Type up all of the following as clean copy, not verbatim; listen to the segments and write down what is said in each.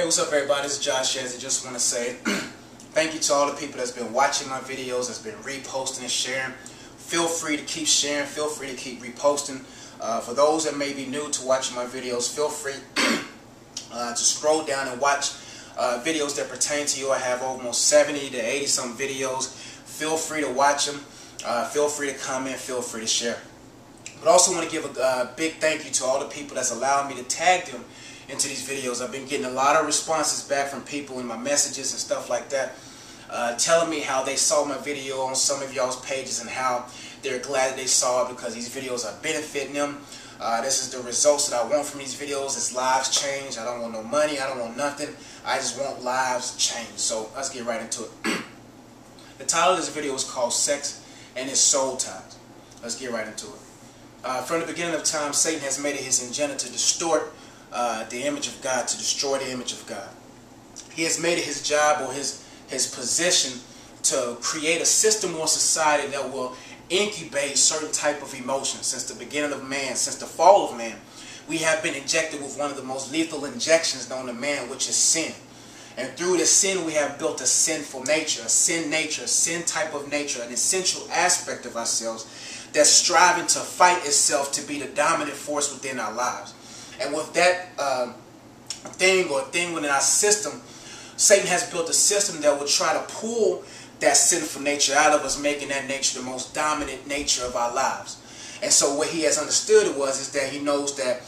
Hey, what's up everybody? This is Joshua Eze. I just want to say thank you to all the people that's been watching my videos, that's been reposting and sharing. Feel free to keep sharing, feel free to keep reposting. For those that may be new to watching my videos, feel free to scroll down and watch videos that pertain to you. I have almost 70 to 80 some videos. Feel free to watch them. Feel free to comment, feel free to share. But I also want to give a big thank you to all the people that's allowed me to tag them into these videos. I've been getting a lot of responses back from people in my messages and stuff like that, telling me how they saw my video on some of y'all's pages and how they're glad that they saw it because these videos are benefiting them. This is the results that I want from these videos. It's lives change. I don't want no money. I don't want nothing. I just want lives change. So let's get right into it. The title of this video is called Sex and Its Soul Ties. Let's get right into it. From the beginning of time, Satan has made it his agenda to distort the image of God, to destroy the image of God. He has made it his job or his position to create a system or society that will incubate certain type of emotions. Since the beginning of man, since the fall of man, we have been injected with one of the most lethal injections known to man, which is sin. And through the sin, we have built a sinful nature, a sin type of nature, an essential aspect of ourselves that's striving to fight itself to be the dominant force within our lives. And with that thing within our system, Satan has built a system that will try to pull that sinful nature out of us, making that nature the most dominant nature of our lives. And so what he has understood is that he knows that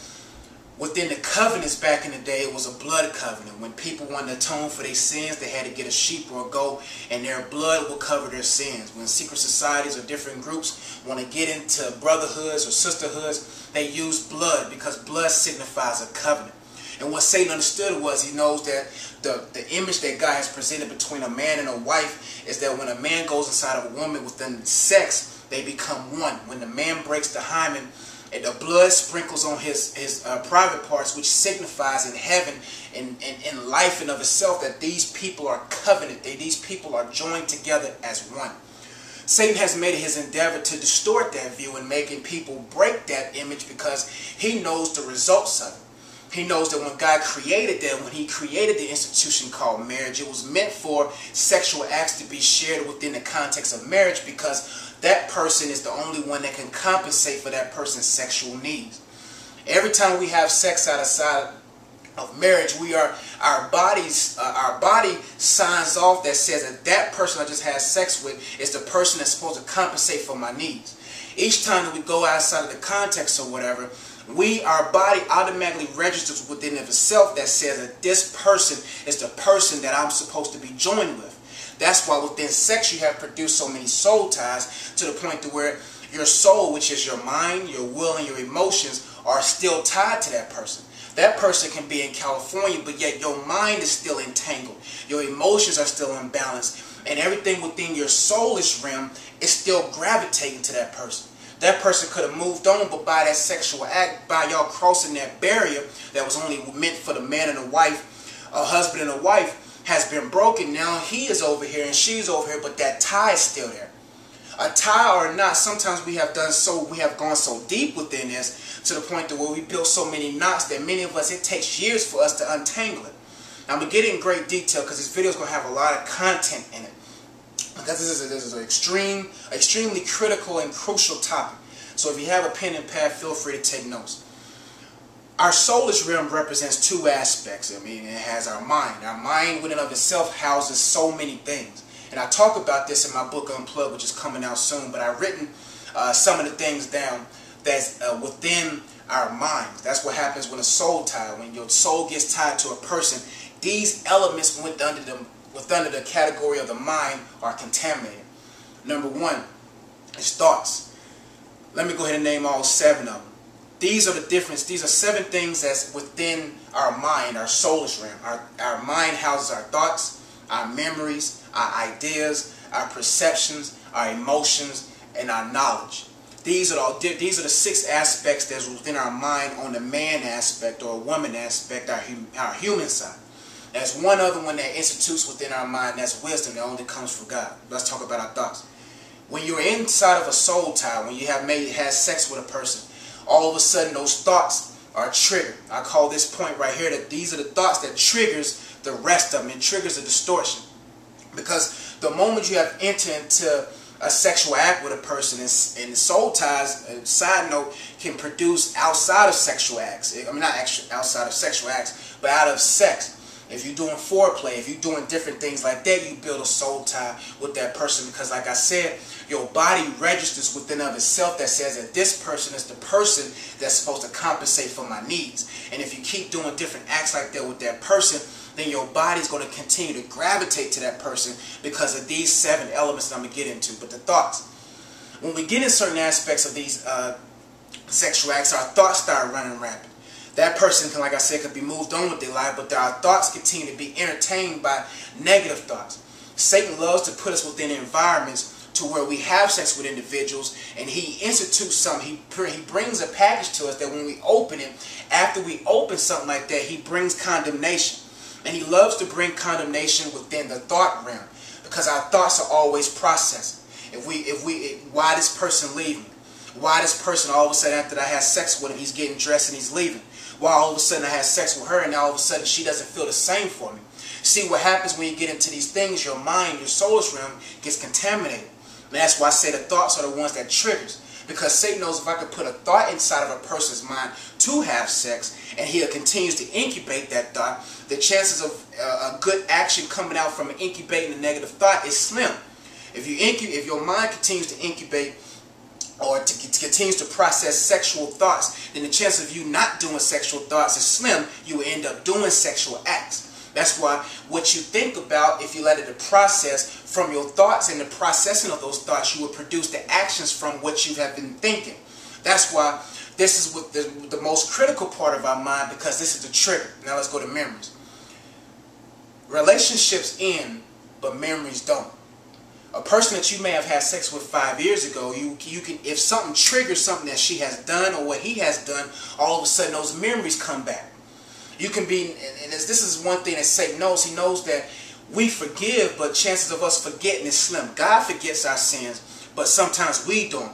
within the covenants back in the day, it was a blood covenant. When people wanted to atone for their sins, they had to get a sheep or a goat, and their blood will cover their sins. When secret societies or different groups want to get into brotherhoods or sisterhoods, they use blood because blood signifies a covenant. And what Satan understood was he knows that the image that God has presented between a man and a wife is that when a man goes inside of a woman within sex, they become one. When the man breaks the hymen, and the blood sprinkles on his private parts, which signifies in heaven and in life and of itself that these people are covenant. These people are joined together as one. Satan has made it his endeavor to distort that view and making people break that image because he knows the results of it. He knows that when God created them, when he created the institution called marriage, it was meant for sexual acts to be shared within the context of marriage because that person is the only one that can compensate for that person's sexual needs. Every time we have sex outside of marriage, our body signs off that says that person I just had sex with is the person that's supposed to compensate for my needs. Each time that we go outside of the context or whatever, our body automatically registers within of itself that says that this person is the person that I'm supposed to be joined with. That's why within sex you have produced so many soul ties to the point to where your soul, which is your mind, your will, and your emotions, are still tied to that person. That person can be in California, but yet your mind is still entangled. Your emotions are still imbalanced. And everything within your soulish realm is still gravitating to that person. That person could have moved on, but by that sexual act, by y'all crossing that barrier that was only meant for the man and the wife, a husband and a wife, has been broken. Now he is over here and she's over here, but that tie is still there. A tie or not, sometimes we have gone so deep within this to the point to where we built so many knots that many of us, it takes years for us to untangle it. Now I'm going to get in great detail because this video is going to have a lot of content in it. Because this is an extremely critical and crucial topic. So if you have a pen and pad, feel free to take notes. Our soulish realm represents two aspects. I mean, it has our mind. Our mind within of itself houses so many things. And I talk about this in my book Unplugged, which is coming out soon. But I've written some of the things down that's within our minds. That's what happens when a soul tie, when your soul gets tied to a person. These elements under the category of the mind are contaminated. Number one is thoughts. Let me go ahead and name all 7 of them. These are the difference. These are 7 things that's within our mind, our soulish realm. Our mind houses our thoughts, our memories, our ideas, our perceptions, our emotions, and our knowledge. These are the 6 aspects that's within our mind on the man aspect or woman aspect, our human side. There's one other one that institutes within our mind, that's wisdom that only comes from God. Let's talk about our thoughts. When you're inside of a soul tie, when you have had sex with a person, all of a sudden those thoughts are triggered. I call this point right here that these are the thoughts that triggers the rest of them. It triggers a distortion. Because the moment you have entered into a sexual act with a person, and the soul ties, side note, can produce outside of sexual acts. I mean, not actually outside of sexual acts, but out of sex. If you're doing foreplay, if you're doing different things like that, you build a soul tie with that person. Because like I said, your body registers within of itself that says that this person is the person that's supposed to compensate for my needs. And if you keep doing different acts like that with that person, then your body's going to continue to gravitate to that person because of these 7 elements that I'm going to get into. But the thoughts. When we get in certain aspects of these sexual acts, our thoughts start running rampant. That person can, like I said, could be moved on with their life, but our thoughts continue to be entertained by negative thoughts. Satan loves to put us within environments to where we have sex with individuals, and he institutes something. He brings a package to us that when we open it, after we open something like that, he brings condemnation. And he loves to bring condemnation within the thought realm, because our thoughts are always processing. Why this person leaving? Why this person all of a sudden after I had sex with him, he's getting dressed and he's leaving? Why all of a sudden I had sex with her and now all of a sudden she doesn't feel the same for me? See, what happens when you get into these things, your mind, your soul's realm gets contaminated. And that's why I say the thoughts are the ones that triggers. Because Satan knows if I could put a thought inside of a person's mind to have sex, and he continues to incubate that thought, the chances of a good action coming out from incubating a negative thought is slim. If your mind continues to incubate or continues to process sexual thoughts, then the chance of you not doing sexual thoughts is slim. You will end up doing sexual acts. That's why what you think about, if you let it process from your thoughts, and the processing of those thoughts, you will produce the actions from what you have been thinking. That's why this is what the most critical part of our mind, because this is the trigger. Now let's go to memories. Relationships end, but memories don't. A person that you may have had sex with 5 years ago, you can, if something triggers something that she has done or what he has done, all of a sudden those memories come back. You can be, and this is one thing that Satan knows. He knows that we forgive, but chances of us forgetting is slim. God forgets our sins, but sometimes we don't.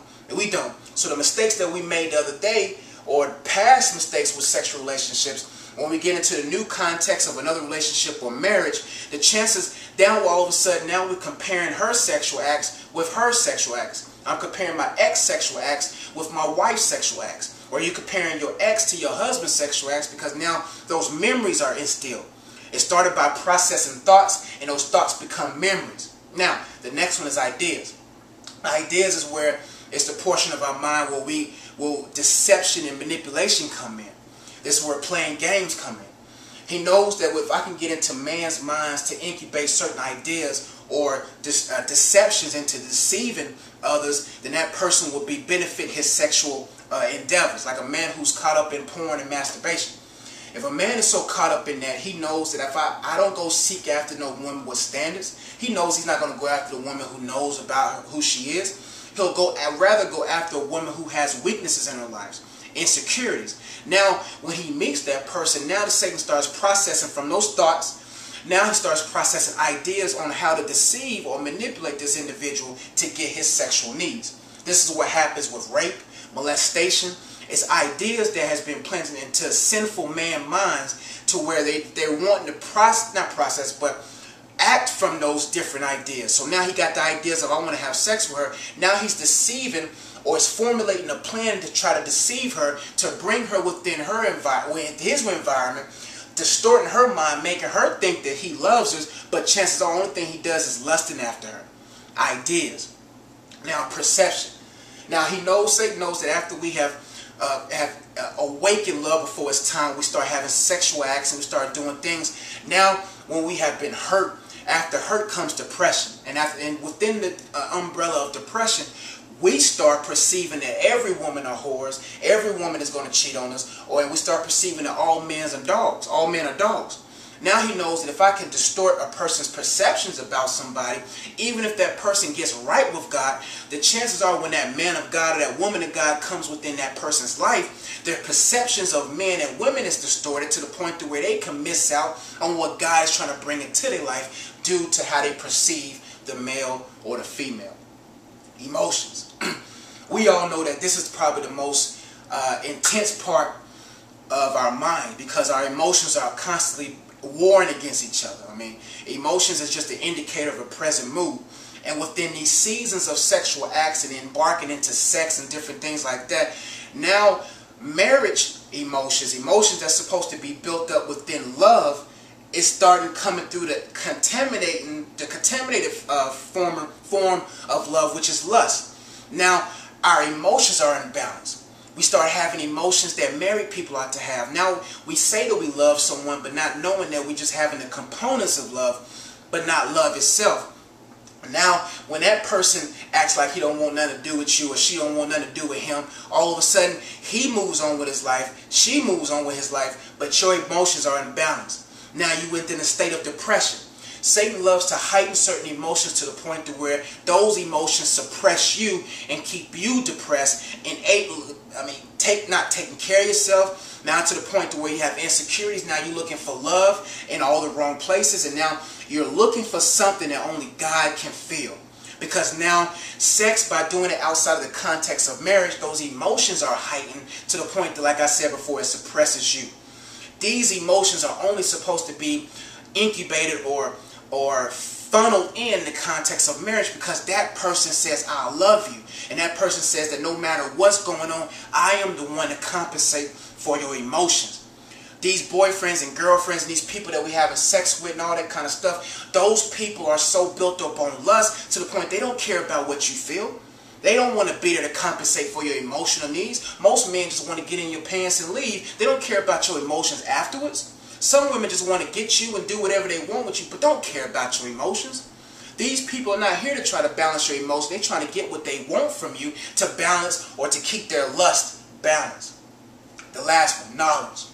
So the mistakes that we made the other day, or past mistakes with sexual relationships, when we get into the new context of another relationship or marriage, the chances, now all of a sudden, now we're comparing her sexual acts with her sexual acts. I'm comparing my ex sexual acts with my wife's sexual acts. Or you're comparing your ex to your husband's sexual acts, because now those memories are instilled. It started by processing thoughts, and those thoughts become memories. Now, the next one is ideas. Ideas is where it's the portion of our mind where deception and manipulation come in. This is where playing games come in. He knows that if I can get into man's minds to incubate certain ideas or deceptions into deceiving others, then that person will be benefit his sexual endeavors. Like a man who's caught up in porn and masturbation. If a man is so caught up in that, he knows that if I don't go seek after no woman with standards, he knows he's not going to go after the woman who knows about who she is. I'd rather go after a woman who has weaknesses in her life, insecurities. Now, when he meets that person, now the Satan starts processing from those thoughts. Now he starts processing ideas on how to deceive or manipulate this individual to get his sexual needs. This is what happens with rape, molestation. It's ideas that has been planted into sinful man minds to where they're wanting to not process, but act from those different ideas. So now he got the ideas of I want to have sex with her. Now he's deceiving, or is formulating a plan to try to deceive her, to bring her within her his environment, distorting her mind, making her think that he loves her, but chances are the only thing he does is lusting after her. Ideas. Now perception. Now he knows, Satan knows that after we have awakened love before it's time, we start having sexual acts and we start doing things. Now when we have been hurt, after hurt comes depression, and within the umbrella of depression, we start perceiving that every woman are whores, every woman is going to cheat on us, and we start perceiving that all men are dogs. All men are dogs. Now he knows that if I can distort a person's perceptions about somebody, even if that person gets right with God, the chances are when that man of God or that woman of God comes within that person's life, their perceptions of men and women is distorted to the point to where they can miss out on what God is trying to bring into their life due to how they perceive the male or the female. Emotions. We all know that this is probably the most intense part of our mind, because our emotions are constantly warring against each other. I mean, emotions is just an indicator of a present mood. And within these seasons of sexual acts and embarking into sex and different things like that, now marriage emotions that's supposed to be built up within love, is starting coming through the contaminated form of love, which is lust. Now, our emotions are unbalanced. We start having emotions that married people ought to have. Now, we say that we love someone, but not knowing that we're just having the components of love, but not love itself. Now, when that person acts like he don't want nothing to do with you, or she don't want nothing to do with him, all of a sudden, he moves on with his life, she moves on with his life, but your emotions are imbalanced. Now, you within a state of depression. Satan loves to heighten certain emotions to the point to where those emotions suppress you and keep you depressed and not taking care of yourself. Now to the point to where you have insecurities. Now you're looking for love in all the wrong places, and now you're looking for something that only God can feel. Because now sex, by doing it outside of the context of marriage, those emotions are heightened to the point that, like I said before, it suppresses you. These emotions are only supposed to be incubated or funneled in the context of marriage, because that person says, I love you. And that person says that no matter what's going on, I am the one to compensate for your emotions. These boyfriends and girlfriends and these people that we having sex with and all that kind of stuff, those people are so built up on lust to the point they don't care about what you feel. They don't want to be there to compensate for your emotional needs. Most men just want to get in your pants and leave. They don't care about your emotions afterwards. Some women just want to get you and do whatever they want with you, but don't care about your emotions. These people are not here to try to balance your emotions. They're trying to get what they want from you to balance or to keep their lust balanced. The last one, knowledge.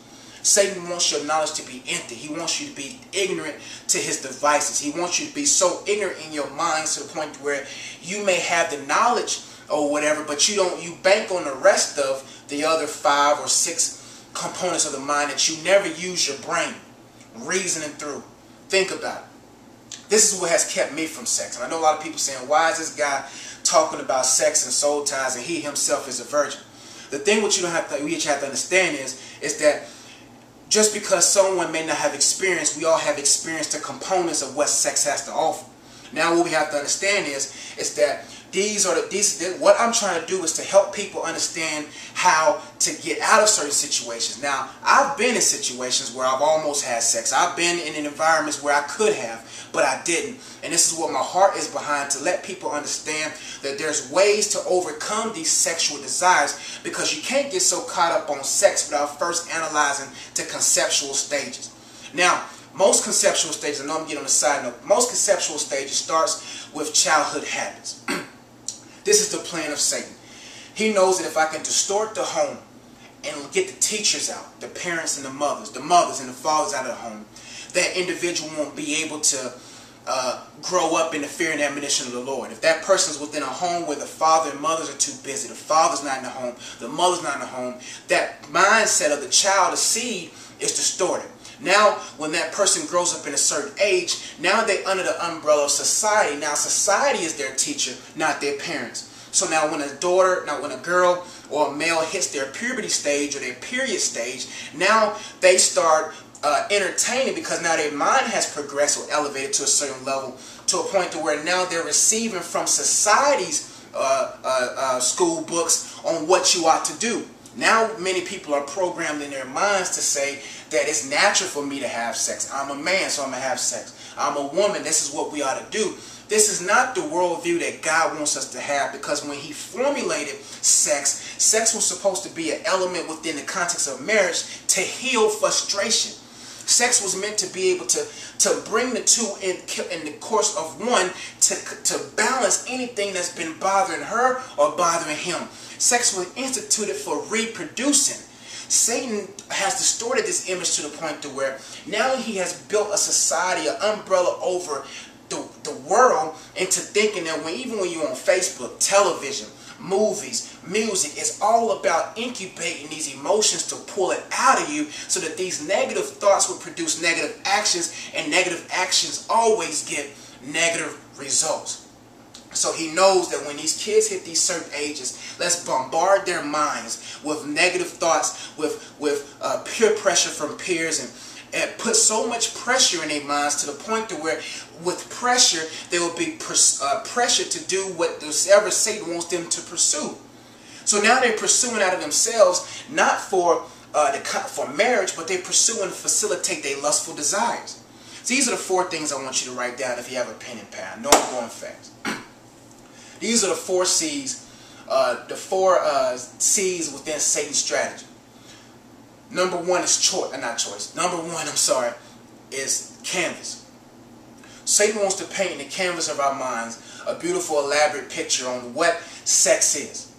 Satan wants your knowledge to be empty. He wants you to be ignorant to his devices. He wants you to be so ignorant in your minds to the point where you may have the knowledge or whatever, but you bank on the rest of the other 5 or 6 components of the mind that you never use your brain reasoning through. Think about it. This is what has kept me from sex. And I know a lot of people saying, why is this guy talking about sex and soul ties and he himself is a virgin? The thing what you each have to understand is that just because someone may not have experience, we all have experienced the components of what sex has to offer. Now what we have to understand is that what I'm trying to do is to help people understand how to get out of certain situations. Now, I've been in situations where I've almost had sex. I've been in environments where I could have, but I didn't. And this is what my heart is behind, to let people understand that there's ways to overcome these sexual desires, because you can't get so caught up on sex without first analyzing the conceptual stages. Now, most conceptual stages, I know I'm getting on the side note, most conceptual stages starts with childhood habits. This is the plan of Satan. He knows that if I can distort the home and get the teachers out, the parents and the mothers and the fathers out of the home, that individual won't be able to grow up in the fear and admonition of the Lord. If that person's within a home where the father and mothers are too busy, the father's not in the home, the mother's not in the home, that mindset of the child, the seed, is distorted. Now, when that person grows up in a certain age, now they're under the umbrella of society. Now, society is their teacher, not their parents. So now when a girl or a male hits their puberty stage or their period stage, now they start entertaining, because now their mind has progressed or elevated to a certain level, to a point to where now they're receiving from society's school books on what you ought to do. Now many people are programmed in their minds to say that it's natural for me to have sex. I'm a man, so I'm going to have sex. I'm a woman, this is what we ought to do. This is not the worldview that God wants us to have, because when he formulated sex, sex was supposed to be an element within the context of marriage to heal frustration. Sex was meant to be able to bring the two in the course of one to balance anything that's been bothering her or bothering him. Sex was instituted for reproducing. Satan has distorted this image to the point to where now he has built a society, an umbrella over the world, into thinking that even when you're on Facebook, television, movies, music, it's all about incubating these emotions to pull it out of you, so that these negative thoughts will produce negative actions, and negative actions always get negative results. So he knows that when these kids hit these certain ages, let's bombard their minds with negative thoughts, with peer pressure from peers put so much pressure in their minds to the point to where with pressure there will be pressure to do whatever Satan wants them to pursue. So now they're pursuing out of themselves, not for marriage, but they're pursuing to facilitate their lustful desires. So these are the 4 things I want you to write down if you have a pen and pad. I know I'm going fast. These are the 4 C's, C's within Satan's strategy. Number 1 is Number 1, is canvas. Satan wants to paint in the canvas of our minds a beautiful, elaborate picture on what sex is.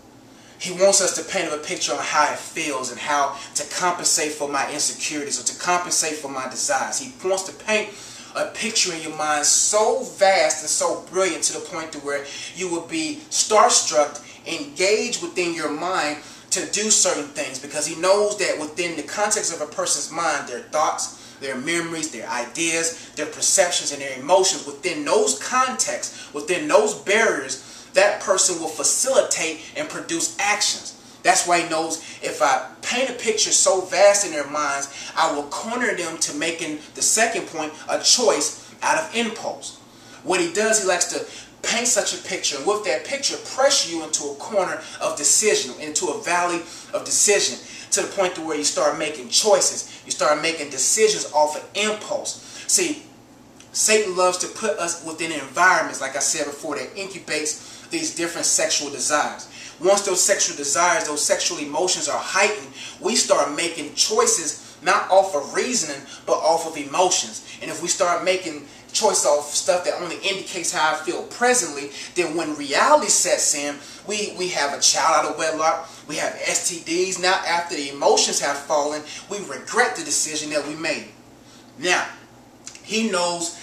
He wants us to paint a picture on how it feels and how to compensate for my insecurities or to compensate for my desires. He wants to paint a picture in your mind so vast and so brilliant to the point to where you will be starstruck, engaged within your mind to do certain things, because he knows that within the context of a person's mind, their thoughts, their memories, their ideas, their perceptions, and their emotions, within those contexts, within those barriers, that person will facilitate and produce actions. That's why he knows if I paint a picture so vast in their minds, I will corner them to making, the second point, a choice out of impulse. What he does, he likes to paint such a picture, and with that picture, pressure you into a corner of decision, into a valley of decision, to the point to where you start making choices. You start making decisions off of impulse. See, Satan loves to put us within environments, like I said before, that incubates these different sexual desires. Once those sexual desires, those sexual emotions are heightened, we start making choices not off of reasoning, but off of emotions. And if we start making choice off stuff that only indicates how I feel presently, then when reality sets in, we have a child out of wedlock, we have STDs. Now after the emotions have fallen, we regret the decision that we made. Now, he knows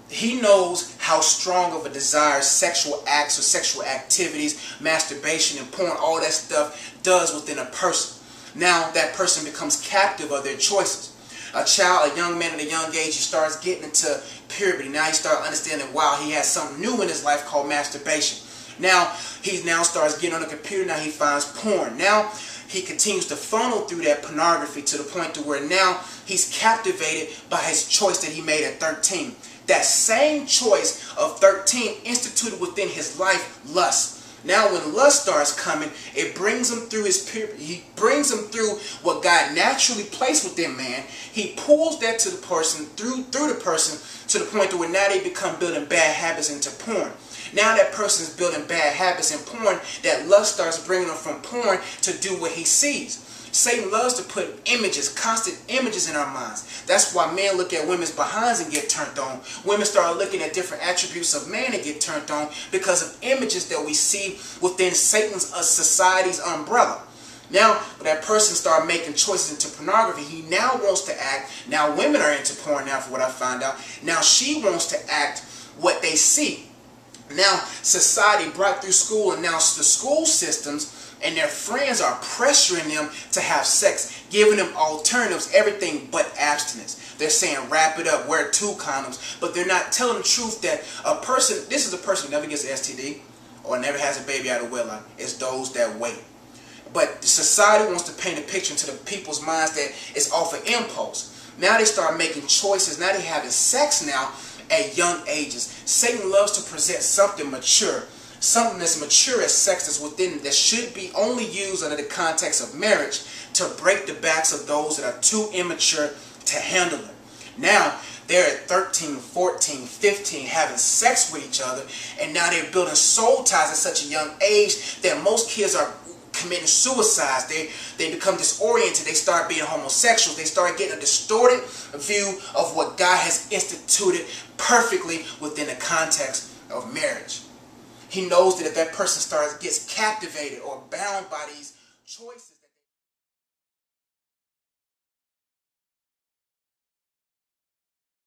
he knows how strong of a desire sexual acts or sexual activities, masturbation and porn, all that stuff does within a person. Now that person becomes captive of their choices. A child, a young man at a young age, he starts getting into puberty. Now he starts understanding, wow, he has something new in his life called masturbation. Now he starts getting on the computer. Now he finds porn. Now he continues to funnel through that pornography to the point to where now he's captivated by his choice that he made at 13. That same choice of 13 instituted within his life lust. Now when lust starts coming, it brings him through his puberty. He brings him through what God naturally placed within man. He pulls that to the person, through the person, to the point to where now they become building bad habits into porn. Now that person is building bad habits in porn, that lust starts bringing them from porn to do what he sees. Satan loves to put images, constant images in our minds. That's why men look at women's behinds and get turned on. Women start looking at different attributes of man and get turned on because of images that we see within Satan's society's umbrella. Now, when that person starts making choices into pornography, he now wants to act. Now women are into porn now, for what I found out. Now she wants to act what they see. Now society brought through school, and now the school systems and their friends are pressuring them to have sex, giving them alternatives, everything but abstinence. They're saying wrap it up, wear 2 condoms, but they're not telling the truth that this is a person who never gets an STD or never has a baby out of wedlock. It's those that wait. But society wants to paint a picture into the people's minds that it's off of impulse. Now they start making choices. Now they're having sex now at young ages. Satan loves to present something mature. Something as mature as sex is within, that should be only used under the context of marriage to break the backs of those that are too immature to handle it. Now they're at 13, 14, 15 having sex with each other, and now they're building soul ties at such a young age that most kids are committing suicides. They become disoriented. They start being homosexuals. They start getting a distorted view of what God has instituted perfectly within the context of marriage. He knows that if that person gets captivated or bound by these choices,